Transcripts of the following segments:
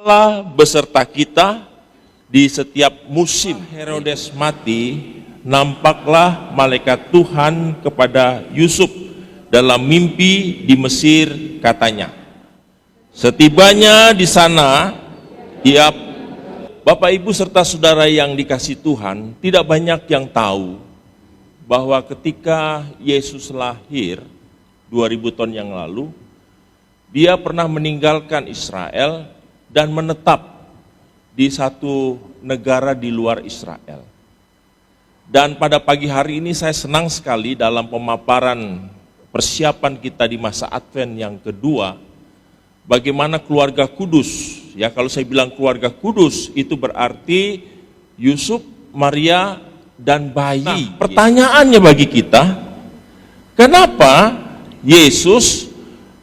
Allah beserta kita di setiap musim. Herodes mati, nampaklah malaikat Tuhan kepada Yusuf dalam mimpi di Mesir, katanya, setibanya di sana, Bapak Ibu serta saudara yang dikasih Tuhan, tidak banyak yang tahu bahwa ketika Yesus lahir 2000 tahun yang lalu, dia pernah meninggalkan Israel dan menetap di satu negara di luar Israel. Dan pada pagi hari ini saya senang sekali dalam pemaparan persiapan kita di masa Advent yang kedua, bagaimana keluarga kudus, ya kalau saya bilang keluarga kudus itu berarti Yusuf, Maria, dan bayi. Nah, pertanyaannya bagi kita, kenapa Yesus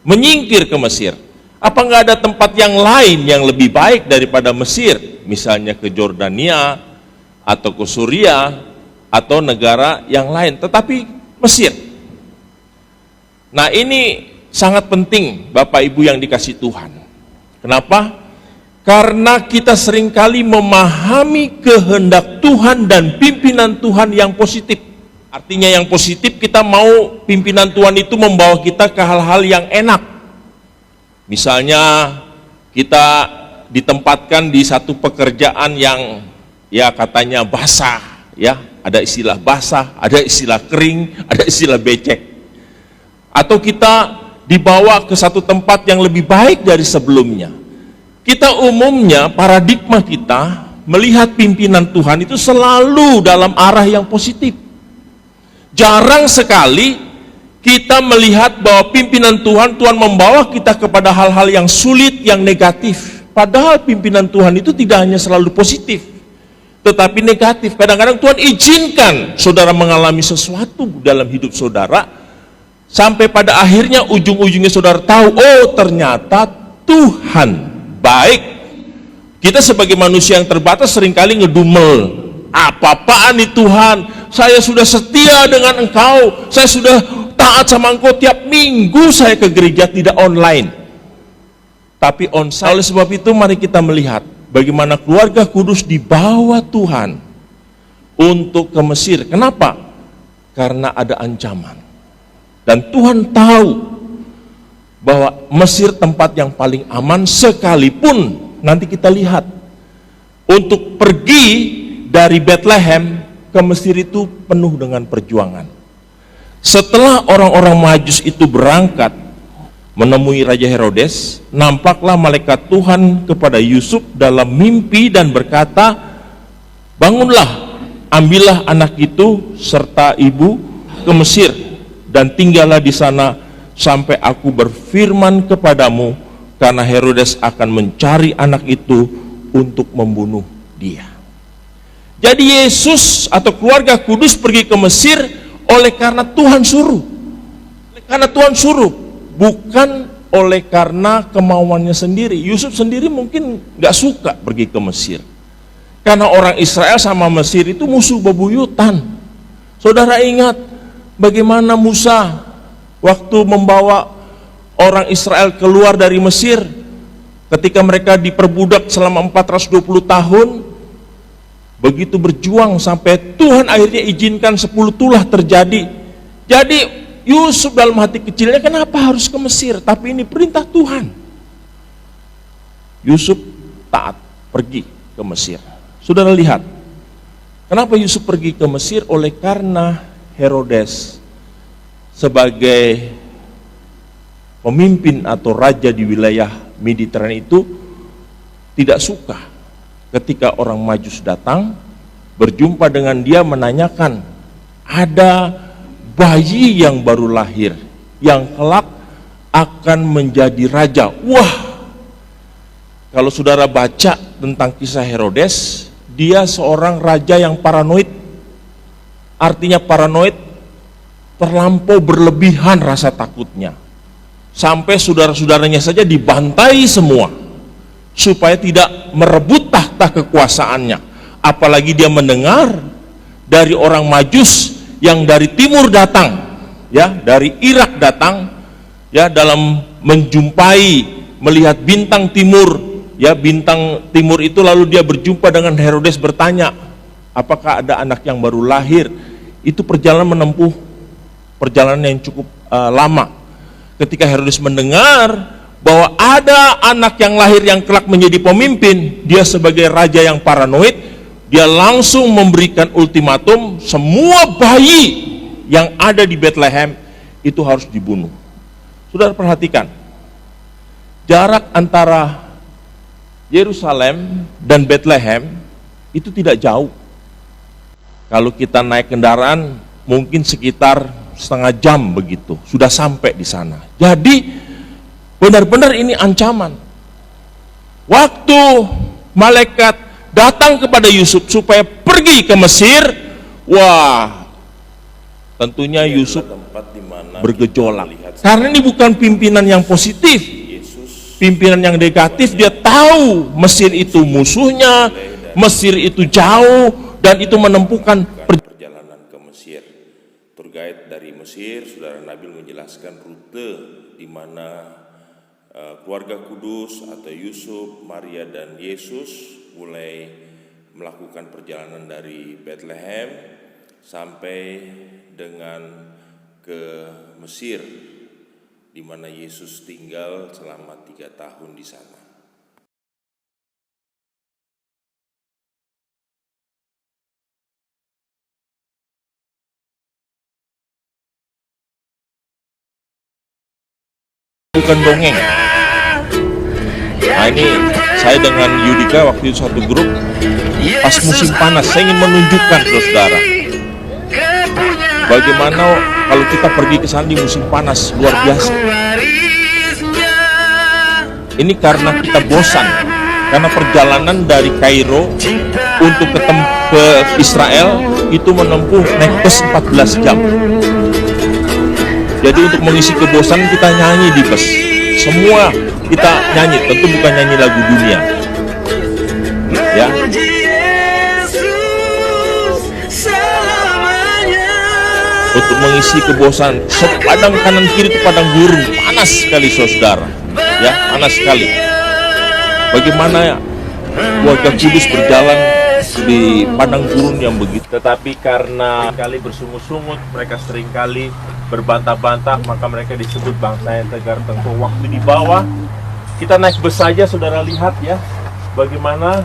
menyingkir ke Mesir? Apa nggak ada tempat yang lain yang lebih baik daripada Mesir? Misalnya ke Jordania, atau ke Suriah, atau negara yang lain. Tetapi Mesir. Nah ini sangat penting Bapak Ibu yang dikasih Tuhan. Kenapa? Karena kita seringkali memahami kehendak Tuhan dan pimpinan Tuhan yang positif. Artinya yang positif, kita mau pimpinan Tuhan itu membawa kita ke hal-hal yang enak. Misalnya kita ditempatkan di satu pekerjaan yang ya katanya basah, ya ada istilah basah, ada istilah kering, ada istilah becek. Atau kita dibawa ke satu tempat yang lebih baik dari sebelumnya. Kita umumnya paradigma kita melihat pimpinan Tuhan itu selalu dalam arah yang positif. Jarang sekali kita melihat bahwa pimpinan Tuhan membawa kita kepada hal-hal yang sulit, yang negatif. Padahal pimpinan Tuhan itu tidak hanya selalu positif, tetapi negatif. Kadang-kadang Tuhan izinkan saudara mengalami sesuatu dalam hidup saudara, sampai pada akhirnya ujung-ujungnya saudara tahu, oh ternyata Tuhan baik. Kita sebagai manusia yang terbatas seringkali ngedumel, apa-apaan nih Tuhan, saya sudah setia dengan Engkau, saya sudah taat sama Engkau, tiap minggu saya ke gereja tidak online, tapi onsite. Oleh sebab itu mari kita melihat bagaimana keluarga kudus dibawa Tuhan untuk ke Mesir. Kenapa? Karena ada ancaman. Dan Tuhan tahu bahwa Mesir tempat yang paling aman, sekalipun nanti kita lihat untuk pergi dari Bethlehem ke Mesir itu penuh dengan perjuangan. Setelah orang-orang Majus itu berangkat menemui Raja Herodes, nampaklah malaikat Tuhan kepada Yusuf dalam mimpi dan berkata, bangunlah, ambillah anak itu serta ibu ke Mesir dan tinggallah di sana sampai aku berfirman kepadamu, karena Herodes akan mencari anak itu untuk membunuh dia. Jadi Yesus atau keluarga kudus pergi ke Mesir oleh karena Tuhan suruh. Karena Tuhan suruh, bukan oleh karena kemauannya sendiri. Yusuf sendiri mungkin gak suka pergi ke Mesir, karena orang Israel sama Mesir itu musuh bebuyutan. Saudara ingat bagaimana Musa waktu membawa orang Israel keluar dari Mesir, ketika mereka diperbudak selama 420 tahun, begitu berjuang sampai Tuhan akhirnya izinkan 10 tulah terjadi. Jadi Yusuf dalam hati kecilnya, kenapa harus ke Mesir? Tapi ini perintah Tuhan. Yusuf taat pergi ke Mesir. Saudara lihat, kenapa Yusuf pergi ke Mesir? Oleh karena Herodes sebagai pemimpin atau raja di wilayah Mediterania itu tidak suka ketika orang Majus datang, berjumpa dengan dia, menanyakan, ada bayi yang baru lahir, yang kelak akan menjadi raja. Wah, kalau saudara baca tentang kisah Herodes, dia seorang raja yang paranoid. Artinya paranoid, terlampau berlebihan rasa takutnya. Sampai saudara-saudaranya saja dibantai semua, supaya tidak merebut tahta kekuasaannya. Apalagi dia mendengar dari orang Majus yang dari timur datang, ya, dari Irak datang, ya, dalam menjumpai, melihat bintang timur ya bintang timur itu, lalu dia berjumpa dengan Herodes, bertanya, apakah ada anak yang baru lahir? Itu perjalanan menempuh perjalanan yang cukup lama. Ketika Herodes mendengar bahwa ada anak yang lahir yang kelak menjadi pemimpin, dia sebagai raja yang paranoid, dia langsung memberikan ultimatum, semua bayi yang ada di Bethlehem itu harus dibunuh. Saudara perhatikan, jarak antara Yerusalem dan Bethlehem itu tidak jauh. Kalau kita naik kendaraan mungkin sekitar setengah jam begitu, sudah sampai di sana. Jadi benar-benar ini ancaman. Waktu malaikat datang kepada Yusuf supaya pergi ke Mesir, wah, tentunya Yusuf bergejolak. Karena ini bukan pimpinan yang positif, pimpinan yang negatif. Dia tahu Mesir itu musuhnya, Mesir itu jauh, dan itu menempuhkan perjalanan ke Mesir. Tour guide dari Mesir, Saudara Nabil menjelaskan rute di mana keluarga kudus atau Yusuf, Maria, dan Yesus mulai melakukan perjalanan dari Bethlehem sampai dengan ke Mesir, di mana Yesus tinggal selama 3 tahun di sana. Bukan dongeng. Nah, ini saya dengan Yudika waktu itu satu grup pas musim panas. Saya ingin menunjukkan saudara bagaimana kalau kita pergi ke sana di musim panas, luar biasa. Ini karena kita bosan, karena perjalanan dari Kairo untuk ke Israel itu menempuh naik bus 14 jam. Jadi untuk mengisi kebosanan kita nyanyi di bus. Semua kita nyanyi, tentu bukan nyanyi lagu dunia. Ya. Untuk mengisi kebosanan, sepadang kanan kiri itu padang gurun, panas sekali saudara. Ya, panas sekali. Bagaimana keluarga kudus berjalan di padang gurun yang begitu, tetapi karena kali bersungut-sungut, mereka seringkali berbantah-bantah, maka mereka disebut bangsa yang tegar tengkoh. Waktu di bawah, kita naik bus saja, saudara lihat ya, bagaimana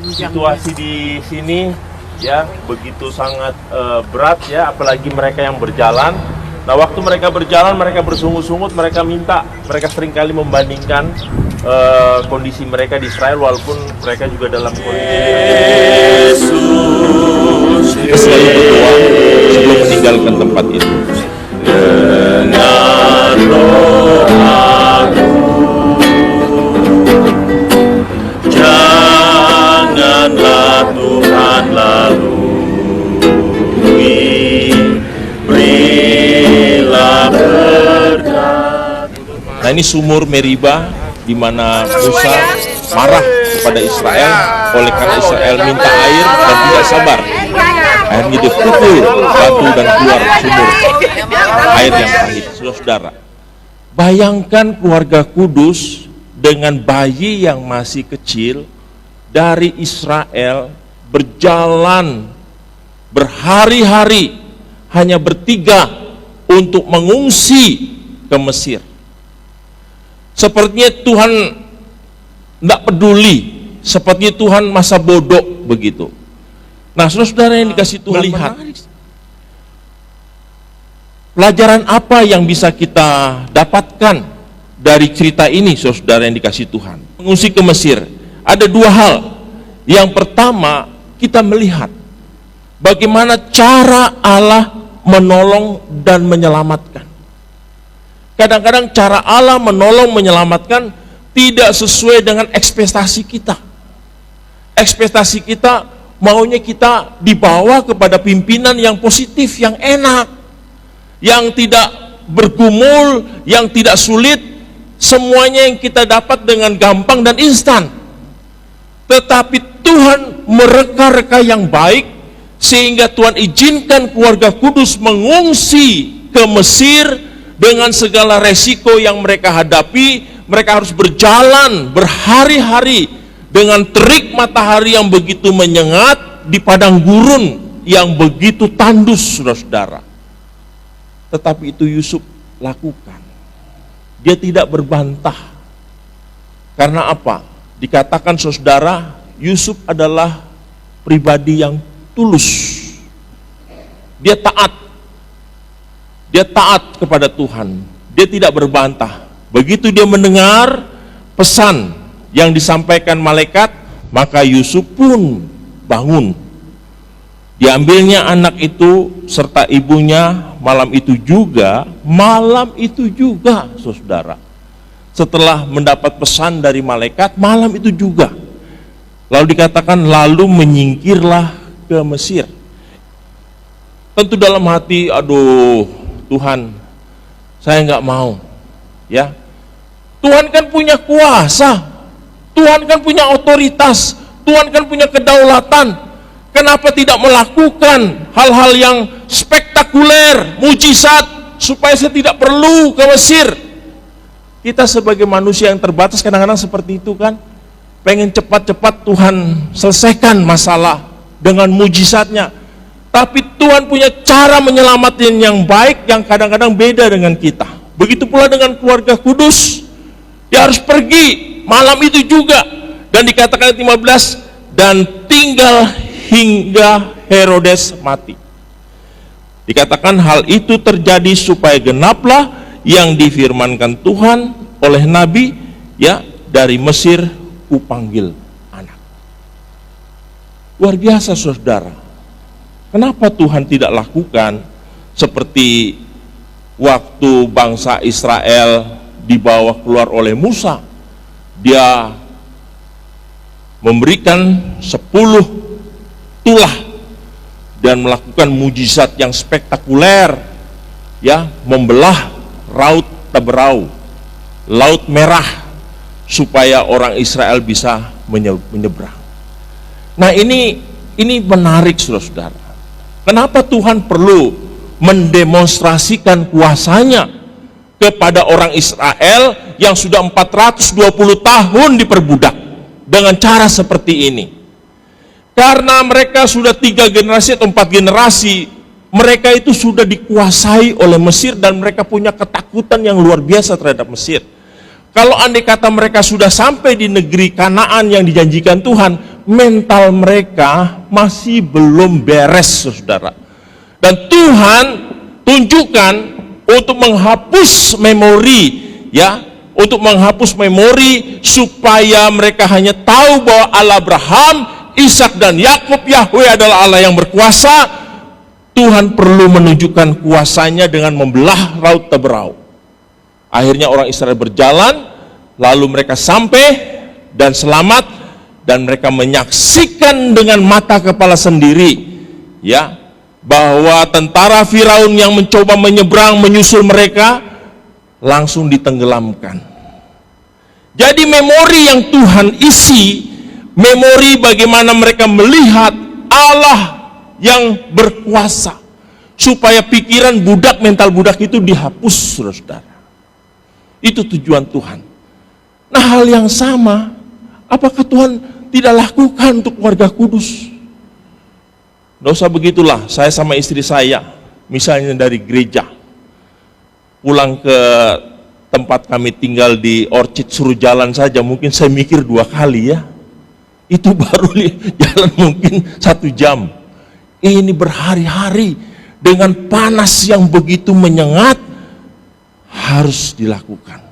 situasi di sini ya, begitu sangat berat ya, apalagi mereka yang berjalan. Nah, waktu mereka berjalan, mereka bersungut-sungut, mereka seringkali membandingkan kondisi mereka di Israel, walaupun mereka juga dalam kondisi Yesus. Kita selalu berdoa sebelum meninggalkan tempat itu. Dengan doaku, janganlah Tuhan lalui, berilah berkat. Nah, ini sumur Meriba, di mana Musa marah kepada Israel oleh karena Israel minta air dan tidak sabar. Akhirnya dia pukul batu dan keluar sumur air yang pahit. Saudara, bayangkan keluarga kudus dengan bayi yang masih kecil dari Israel berjalan berhari-hari hanya bertiga untuk mengungsi ke Mesir. Sepertinya Tuhan tidak peduli, sepertinya Tuhan masa bodoh begitu. Nah, saudara yang dikasih Tuhan, lihat pelajaran apa yang bisa kita dapatkan dari cerita ini, saudara yang dikasih Tuhan. Mengungsi ke Mesir, ada 2 hal. Yang pertama, kita melihat bagaimana cara Allah menolong dan menyelamatkan. Kadang-kadang cara Allah menolong menyelamatkan tidak sesuai dengan ekspektasi kita. Ekspektasi kita maunya kita dibawa kepada pimpinan yang positif, yang enak, yang tidak bergumul, yang tidak sulit, semuanya yang kita dapat dengan gampang dan instan. Tetapi Tuhan mereka-reka yang baik, sehingga Tuhan izinkan keluarga kudus mengungsi ke Mesir dengan segala resiko yang mereka hadapi, mereka harus berjalan berhari-hari dengan terik matahari yang begitu menyengat di padang gurun yang begitu tandus, saudara-saudara. Tetapi itu Yusuf lakukan. Dia tidak berbantah. Karena apa? Dikatakan saudara, Yusuf adalah pribadi yang tulus. Dia taat. Dia taat kepada Tuhan. Dia tidak berbantah. Begitu dia mendengar pesan yang disampaikan malaikat, maka Yusuf pun bangun. Diambilnya anak itu serta ibunya malam itu juga, saudara. Setelah mendapat pesan dari malaikat, malam itu juga. Lalu dikatakan, lalu menyingkirlah ke Mesir. Tentu dalam hati, aduh Tuhan, saya nggak mau. Ya, Tuhan kan punya kuasa, Tuhan kan punya otoritas, Tuhan kan punya kedaulatan. Kenapa tidak melakukan hal-hal yang spektakuler, mujizat, supaya saya tidak perlu ke Mesir? Kita sebagai manusia yang terbatas kadang-kadang seperti itu kan, pengen cepat-cepat Tuhan selesaikan masalah dengan mujizatnya. Tapi Tuhan punya cara menyelamatkan yang baik yang kadang-kadang beda dengan kita. Begitu pula dengan keluarga kudus. Dia harus pergi malam itu juga. Dan dikatakan ayat 15, dan tinggal hingga Herodes mati. Dikatakan hal itu terjadi supaya genaplah yang difirmankan Tuhan oleh Nabi, ya, dari Mesir kupanggil anak. Luar biasa, saudara. Kenapa Tuhan tidak lakukan seperti waktu bangsa Israel dibawa keluar oleh Musa? Dia memberikan 10 tulah dan melakukan mujizat yang spektakuler, ya, membelah Laut Teberau, Laut Merah, supaya orang Israel bisa menyeberang. Nah, ini menarik, saudara-saudara. Kenapa Tuhan perlu mendemonstrasikan kuasanya kepada orang Israel yang sudah 420 tahun diperbudak dengan cara seperti ini? Karena mereka sudah 3 generasi atau 4 generasi, mereka itu sudah dikuasai oleh Mesir dan mereka punya ketakutan yang luar biasa terhadap Mesir. Kalau andai kata mereka sudah sampai di negeri Kanaan yang dijanjikan Tuhan, mental mereka masih belum beres, saudara. Dan Tuhan tunjukkan untuk menghapus memori, ya, untuk menghapus memori supaya mereka hanya tahu bahwa Allah Abraham, Ishak dan Yakub, Yahweh adalah Allah yang berkuasa. Tuhan perlu menunjukkan kuasanya dengan membelah Laut Teberau. Akhirnya orang Israel berjalan, lalu mereka sampai dan selamat, dan mereka menyaksikan dengan mata kepala sendiri, ya, bahwa tentara Firaun yang mencoba menyeberang menyusul mereka langsung ditenggelamkan. Jadi memori yang Tuhan isi, memori bagaimana mereka melihat Allah yang berkuasa, supaya pikiran budak, mental budak itu dihapus, saudara. Itu tujuan Tuhan. Nah, hal yang sama, apakah Tuhan tidak lakukan untuk warga kudus? Nggak usah begitulah, saya sama istri saya, misalnya dari gereja, pulang ke tempat kami tinggal di Orchid, suruh jalan saja, mungkin saya mikir 2 kali, ya. Itu baru jalan mungkin 1 jam. Ini berhari-hari dengan panas yang begitu menyengat harus dilakukan.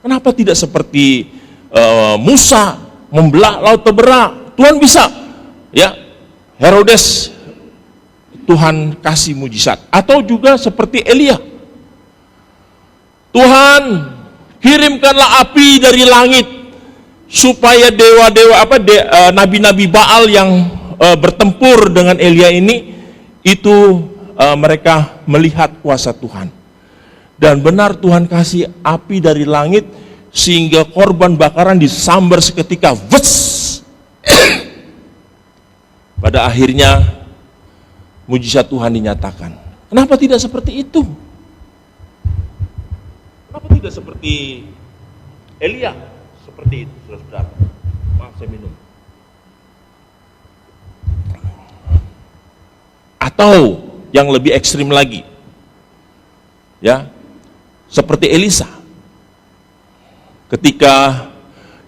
Kenapa tidak seperti Musa membelah Laut Teberau? Tuhan bisa, ya. Herodes, Tuhan kasih mujizat. Atau juga seperti Elia, Tuhan kirimkanlah api dari langit supaya dewa-dewa nabi-nabi Baal yang bertempur dengan Elia ini itu mereka melihat kuasa Tuhan. Dan benar Tuhan kasih api dari langit sehingga korban bakaran disambar seketika, wes. Pada akhirnya mujizat Tuhan dinyatakan. Kenapa tidak seperti itu? Kenapa tidak seperti Elia seperti itu, saudara. Maaf, saya minum. Atau yang lebih ekstrim lagi, ya, seperti Elisa. Ketika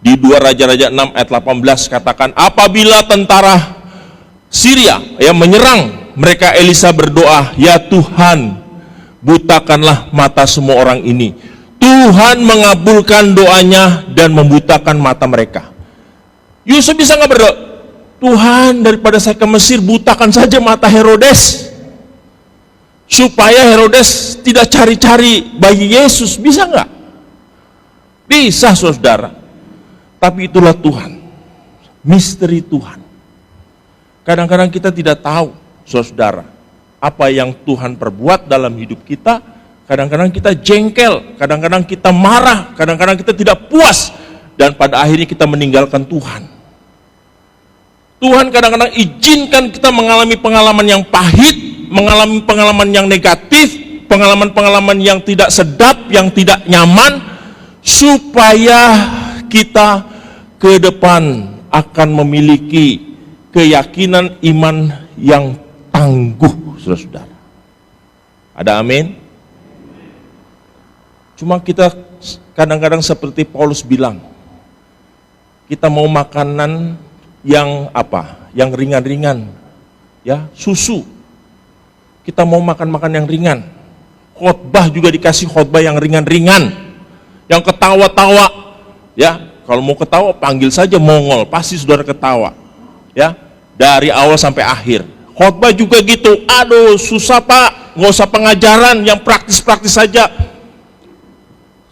di 2 Raja-Raja 6 ayat 18 katakan, apabila tentara Syria yang menyerang mereka, Elisa berdoa, ya Tuhan, butakanlah mata semua orang ini. Tuhan mengabulkan doanya dan membutakan mata mereka. Yusuf bisa nggak berdoa, Tuhan, daripada saya ke Mesir, butakan saja mata Herodes, supaya Herodes tidak cari-cari bayi Yesus. Bisa nggak? Bisa, saudara. Tapi itulah Tuhan, misteri Tuhan. Kadang-kadang kita tidak tahu, saudara, apa yang Tuhan perbuat dalam hidup kita. Kadang-kadang kita jengkel, kadang-kadang kita marah, kadang-kadang kita tidak puas, dan pada akhirnya kita meninggalkan Tuhan. Tuhan kadang-kadang izinkan kita mengalami pengalaman yang pahit, mengalami pengalaman yang negatif, pengalaman-pengalaman yang tidak sedap, yang tidak nyaman, supaya kita ke depan akan memiliki keyakinan iman yang tangguh, saudara-saudara. Ada amin? Cuma kita kadang-kadang seperti Paulus bilang, kita mau makanan yang apa? Yang ringan-ringan, ya, susu. Kita mau makan-makan yang ringan. Khotbah juga dikasih khotbah yang ringan-ringan, yang ketawa-tawa, ya. Kalau mau ketawa panggil saja Mongol, pasti saudara ketawa, ya, dari awal sampai akhir. Khotbah juga gitu, aduh susah Pak, nggak usah pengajaran, yang praktis-praktis saja.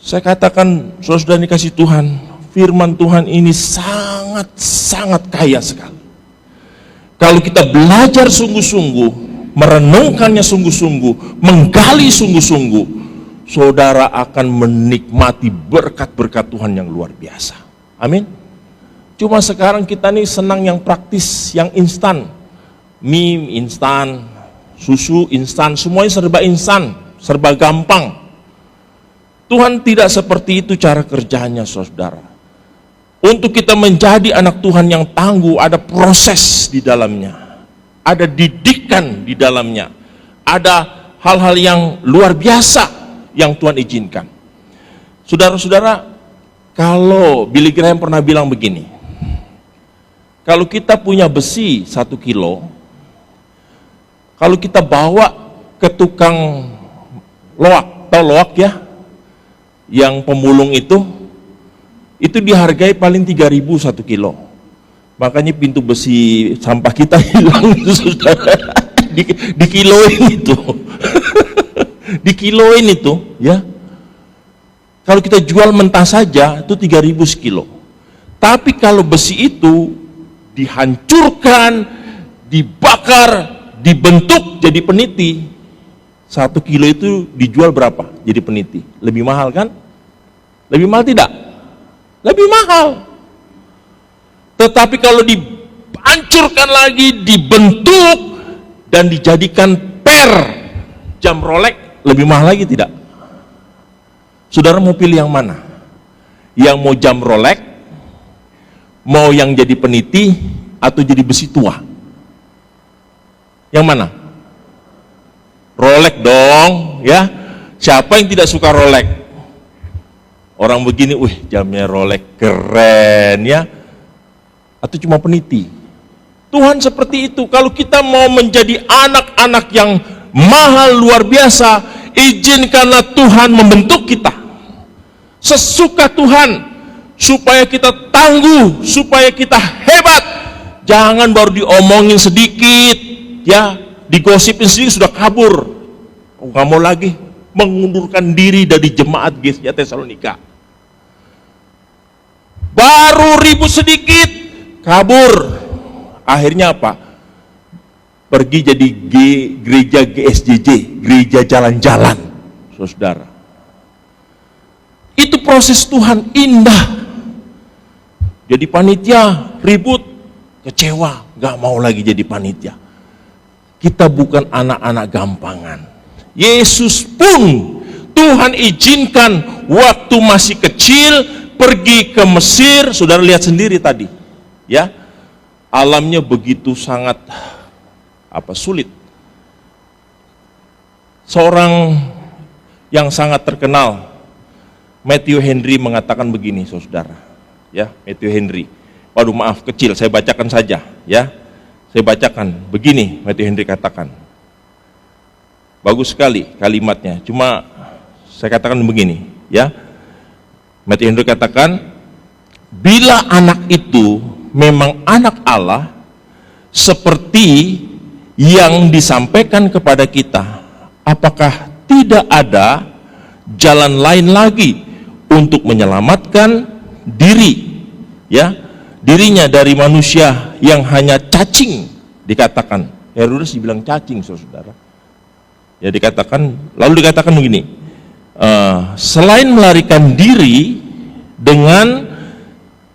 Saya katakan, saudara dikasih Tuhan, firman Tuhan ini sangat-sangat kaya sekali. Kalau kita belajar sungguh-sungguh, merenungkannya sungguh-sungguh, menggali sungguh-sungguh, saudara akan menikmati berkat-berkat Tuhan yang luar biasa. Amin. Cuma sekarang kita nih senang yang praktis, yang instan. Mie instan, susu instan, semuanya serba instan, serba gampang. Tuhan tidak seperti itu cara kerjanya, saudara. Untuk kita menjadi anak Tuhan yang tangguh, ada proses di dalamnya, ada didikan di dalamnya, ada hal-hal yang luar biasa yang Tuhan izinkan. Saudara-saudara, kalau Billy Graham pernah bilang begini, kalau kita punya besi 1 kilo, kalau kita bawa ke tukang loak, tahu loak ya, yang pemulung itu dihargai paling 3.000 1 kilo. Makanya pintu besi sampah kita hilang, saudara, dikiloin itu. Dikiloin itu, ya. Kalau kita jual mentah saja itu 3.000 sekilo. Tapi kalau besi itu dihancurkan, dibakar, dibentuk jadi peniti, 1 kilo itu dijual berapa jadi peniti? Lebih mahal kan? Lebih mahal tidak? Lebih mahal. Tetapi kalau dihancurkan lagi, dibentuk dan dijadikan per jam Rolex, lebih mahal lagi tidak? Saudara mau pilih yang mana? Yang mau jam Rolex, mau yang jadi peniti, atau jadi besi tua? Yang mana? Rolex dong, ya. Siapa yang tidak suka Rolex? Orang begini, wih jamnya Rolex keren ya. Atau cuma peniti? Tuhan seperti itu. Kalau kita mau menjadi anak-anak yang mahal luar biasa, izinkanlah Tuhan membentuk kita sesuka Tuhan, supaya kita tangguh, supaya kita hebat. Jangan baru diomongin sedikit, ya, digosipin sedikit sudah kabur. Oh, nggak mau lagi, mengundurkan diri dari jemaat GSJ Tesalonika. Baru ribut sedikit, kabur. Akhirnya apa? Pergi jadi gereja GSJJ, gereja jalan-jalan, saudara. Itu proses Tuhan indah. Jadi panitia ribut, kecewa, gak mau lagi jadi panitia. Kita bukan anak-anak gampangan. Yesus pun Tuhan izinkan waktu masih kecil, pergi ke Mesir, saudara lihat sendiri tadi, ya, alamnya begitu sangat sulit. Seorang yang sangat terkenal, Matthew Henry, mengatakan begini, saudara, ya, Matthew Henry. Waduh, maaf, kecil, saya bacakan saja, ya. Saya bacakan begini, Matthew Henry katakan. Bagus sekali kalimatnya, cuma saya katakan begini, ya. Matthew Henry katakan, bila anak itu memang anak Allah seperti yang disampaikan kepada kita, apakah tidak ada jalan lain lagi untuk menyelamatkan diri, ya, dirinya dari manusia yang hanya cacing, dikatakan. Herodes dibilang cacing, saudara. Ya, lalu dikatakan begini, selain melarikan diri dengan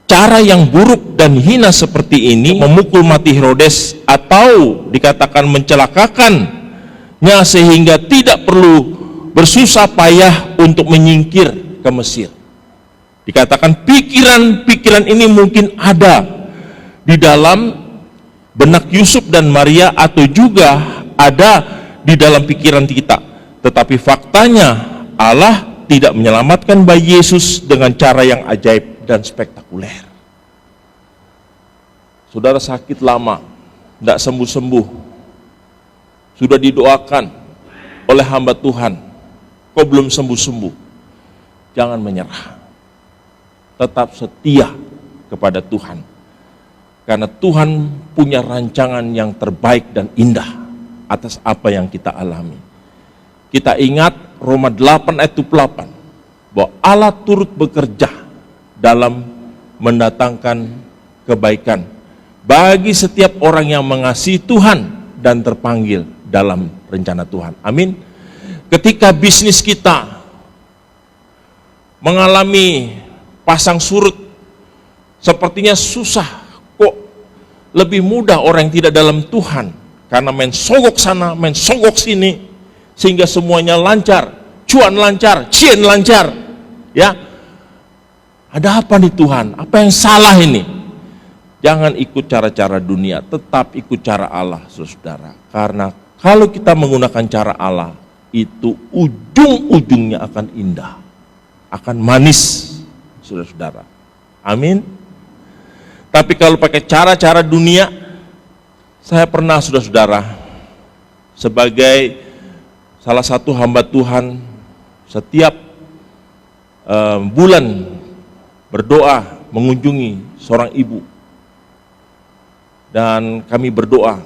cara yang buruk dan hina seperti ini, memukul mati Herodes, atau dikatakan mencelakakannya sehingga tidak perlu bersusah payah untuk menyingkir ke Mesir. Dikatakan pikiran-pikiran ini mungkin ada di dalam benak Yusuf dan Maria, atau juga ada di dalam pikiran kita. Tetapi faktanya Allah tidak menyelamatkan bayi Yesus dengan cara yang ajaib dan spektakuler. Saudara sakit lama, tidak sembuh-sembuh, sudah didoakan oleh hamba Tuhan, kok belum sembuh-sembuh? Jangan menyerah. Tetap setia kepada Tuhan, karena Tuhan punya rancangan yang terbaik dan indah atas apa yang kita alami. Kita ingat Roma 8 ayat 28, bahwa Allah turut bekerja dalam mendatangkan kebaikan bagi setiap orang yang mengasihi Tuhan dan terpanggil dalam rencana Tuhan. Amin. Ketika bisnis kita mengalami pasang surut, sepertinya susah, kok lebih mudah orang yang tidak dalam Tuhan, karena main sogok sana, main sogok sini, sehingga semuanya lancar, cuan lancar, cien lancar, ya. Ada apa nih Tuhan? Apa yang salah ini? Jangan ikut cara-cara dunia, tetap ikut cara Allah, saudara. Karena kalau kita menggunakan cara Allah, itu ujung-ujungnya akan indah, akan manis, saudara-saudara. Amin. Tapi kalau pakai cara-cara dunia, saya pernah, saudara-saudara, sebagai salah satu hamba Tuhan, setiap bulan berdoa mengunjungi seorang ibu, dan kami berdoa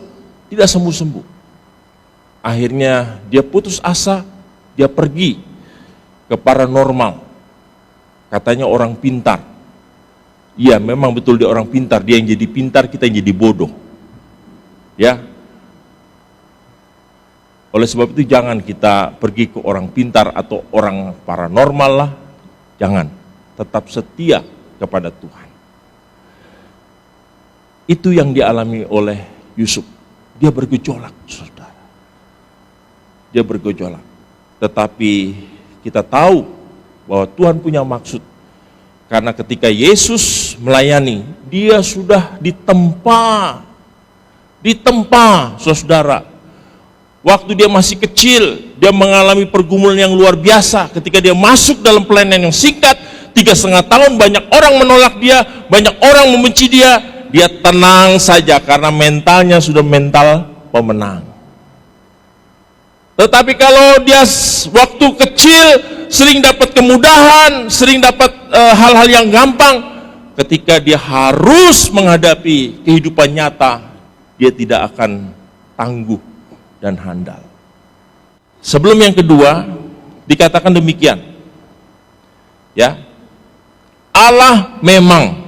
tidak sembuh-sembuh. Akhirnya dia putus asa, dia pergi ke paranormal. Katanya orang pintar. Iya, memang betul dia orang pintar. Dia yang jadi pintar, kita yang jadi bodoh. Ya. Oleh sebab itu jangan kita pergi ke orang pintar atau orang paranormal lah. Jangan. Tetap setia kepada Tuhan. Itu yang dialami oleh Yusuf. Dia bergejolak, saudara. Dia bergejolak. Tetapi kita tahu bahwa Tuhan punya maksud. Karena ketika Yesus melayani, dia sudah ditempa, saudara. Waktu dia masih kecil, dia mengalami pergumulan yang luar biasa. Ketika dia masuk dalam pelayanan yang singkat, 3,5 tahun, banyak orang menolak dia, banyak orang membenci dia. Dia tenang saja karena mentalnya sudah mental pemenang. Tetapi kalau dia waktu kecil sering dapat kemudahan, sering dapat hal-hal yang gampang, ketika dia harus menghadapi kehidupan nyata, dia tidak akan tangguh dan handal. Sebelum yang kedua, dikatakan demikian. Ya. Allah memang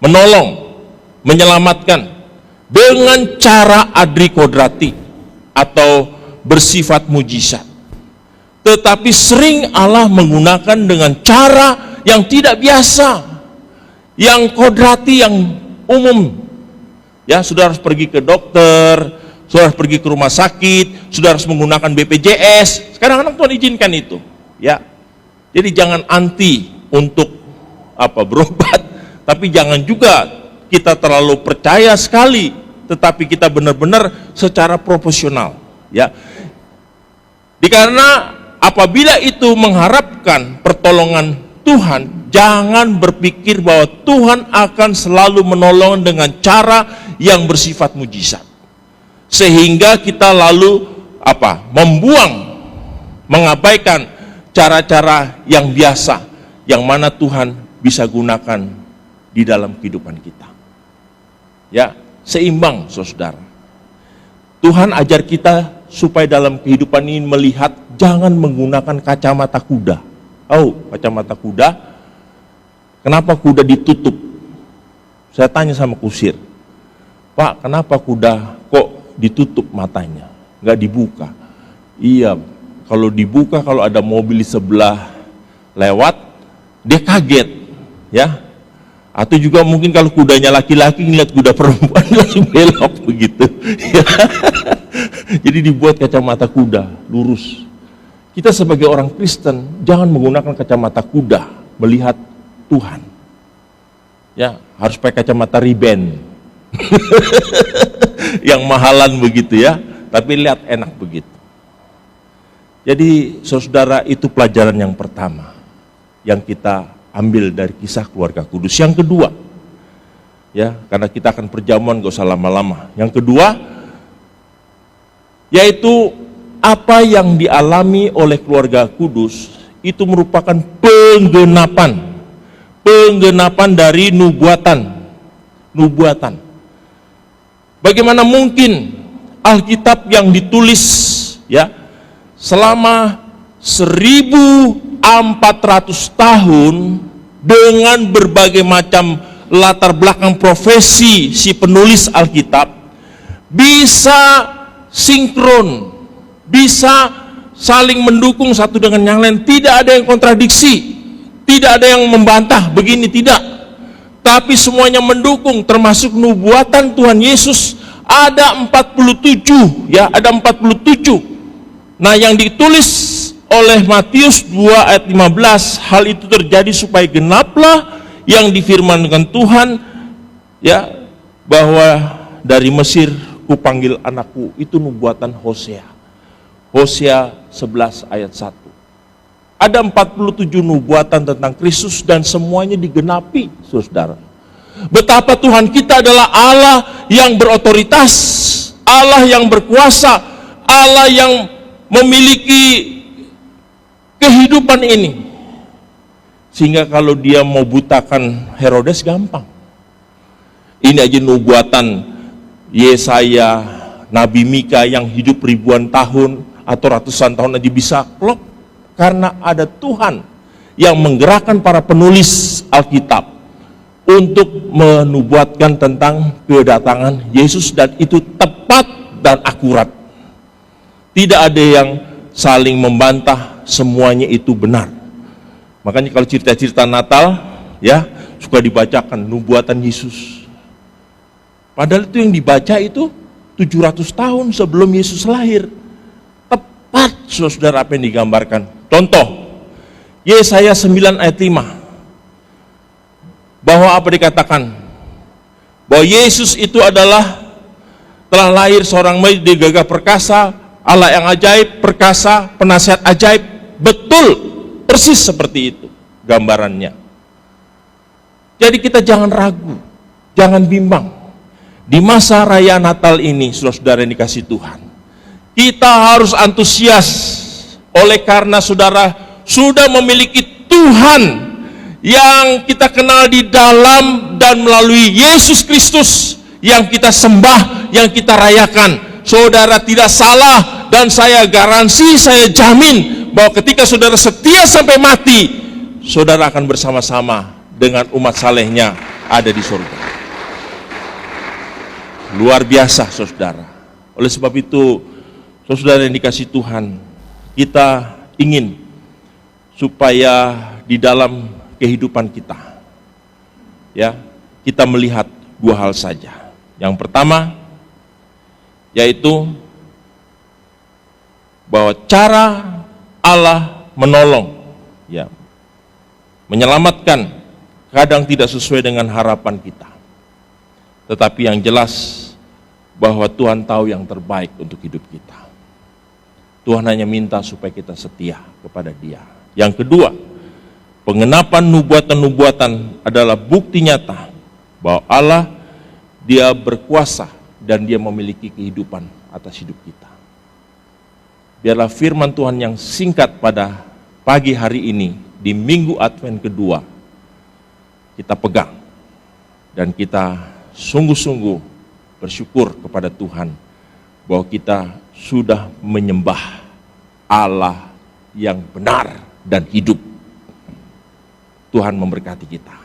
menolong, menyelamatkan dengan cara adrikodrati atau bersifat mujizat. Tetapi sering Allah menggunakan dengan cara yang tidak biasa, yang kodrati, yang umum. Ya, saudara harus pergi ke dokter, saudara harus pergi ke rumah sakit, saudara harus menggunakan BPJS. Sekarang Tuhan izinkan itu. Ya, jadi jangan anti untuk berobat, tapi jangan juga kita terlalu percaya sekali, tetapi kita benar-benar secara profesional, ya. Karena apabila itu mengharapkan pertolongan Tuhan, jangan berpikir bahwa Tuhan akan selalu menolong dengan cara yang bersifat mujizat, sehingga kita lalu mengabaikan cara-cara yang biasa, yang mana Tuhan bisa gunakan di dalam kehidupan kita. Ya, seimbang, saudara. Tuhan ajar kita supaya dalam kehidupan ini melihat, jangan menggunakan kacamata kuda. Kacamata kuda, kenapa kuda ditutup? Saya tanya sama kusir, Pak, kenapa kuda kok ditutup matanya, nggak dibuka? Iya, kalau dibuka, kalau ada mobil di sebelah lewat, dia kaget, ya. Atau juga mungkin kalau kudanya laki-laki ngeliat kuda perempuan langsung belok begitu. Jadi dibuat kacamata kuda lurus. Kita sebagai orang Kristen jangan menggunakan kacamata kuda melihat Tuhan. Ya, harus pakai kacamata Ray-Ban. Yang mahalan begitu, ya, tapi lihat enak begitu. Jadi saudara, itu pelajaran yang pertama yang kita ambil dari kisah keluarga kudus. Yang kedua, ya, karena kita akan perjamuan, gak usah lama-lama. Yang kedua, yaitu apa yang dialami oleh keluarga kudus itu merupakan penggenapan dari nubuatan. Bagaimana mungkin Alkitab yang ditulis, ya, selama 1400 tahun dengan berbagai macam latar belakang profesi si penulis Alkitab bisa sinkron, bisa saling mendukung satu dengan yang lain, tidak ada yang kontradiksi, tidak ada yang membantah begini, tidak, tapi semuanya mendukung, termasuk nubuatan Tuhan Yesus. Ada 47, ya, ada 47. Nah, yang ditulis oleh Matius 2 ayat 15, hal itu terjadi supaya genaplah yang difirmankan Tuhan, ya, bahwa dari Mesir kupanggil anakku. Itu nubuatan Hosea. Hosea 11 ayat 1. Ada 47 nubuatan tentang Kristus dan semuanya digenapi, saudara. Betapa Tuhan kita adalah Allah yang berotoritas, Allah yang berkuasa, Allah yang memiliki kehidupan ini. Sehingga kalau dia mau butakan Herodes gampang. Ini aja nubuatan Yesaya, Nabi Mika yang hidup ribuan tahun atau ratusan tahun aja bisa klop. Karena ada Tuhan yang menggerakkan para penulis Alkitab untuk menubuatkan tentang kedatangan Yesus, dan itu tepat dan akurat. Tidak ada yang saling membantah, semuanya itu benar. Makanya kalau cerita-cerita Natal, ya, suka dibacakan nubuatan Yesus. Padahal itu yang dibaca itu 700 tahun sebelum Yesus lahir. Tepat, saudara, apa yang digambarkan. Contoh, Yesaya 9 ayat 5. Bahwa apa dikatakan? Bahwa Yesus itu adalah telah lahir seorang bayi di gagah perkasa, Allah yang ajaib, perkasa, penasihat ajaib. Betul, persis seperti itu gambarannya. Jadi kita jangan ragu, jangan bimbang. Di masa raya Natal ini, saudara-saudara yang dikasih Tuhan, kita harus antusias oleh karena saudara sudah memiliki Tuhan yang kita kenal di dalam dan melalui Yesus Kristus yang kita sembah, yang kita rayakan. Saudara tidak salah, dan saya garansi, saya jamin bahwa ketika saudara setia sampai mati, saudara akan bersama-sama dengan umat salehnya ada di surga. Luar biasa, saudara. Oleh sebab itu, saudara yang dikasih Tuhan, kita ingin supaya di dalam kehidupan kita, ya, kita melihat dua hal saja. Yang pertama, yaitu bahwa cara Allah menolong, ya, menyelamatkan, kadang tidak sesuai dengan harapan kita. Tetapi yang jelas bahwa Tuhan tahu yang terbaik untuk hidup kita. Tuhan hanya minta supaya kita setia kepada Dia. Yang kedua, pengenapan nubuatan-nubuatan adalah bukti nyata bahwa Allah, Dia berkuasa dan Dia memiliki kehidupan atas hidup kita. Biarlah firman Tuhan yang singkat pada pagi hari ini, di Minggu Advent kedua, kita pegang dan kita sungguh-sungguh bersyukur kepada Tuhan bahwa kita sudah menyembah Allah yang benar dan hidup. Tuhan memberkati kita.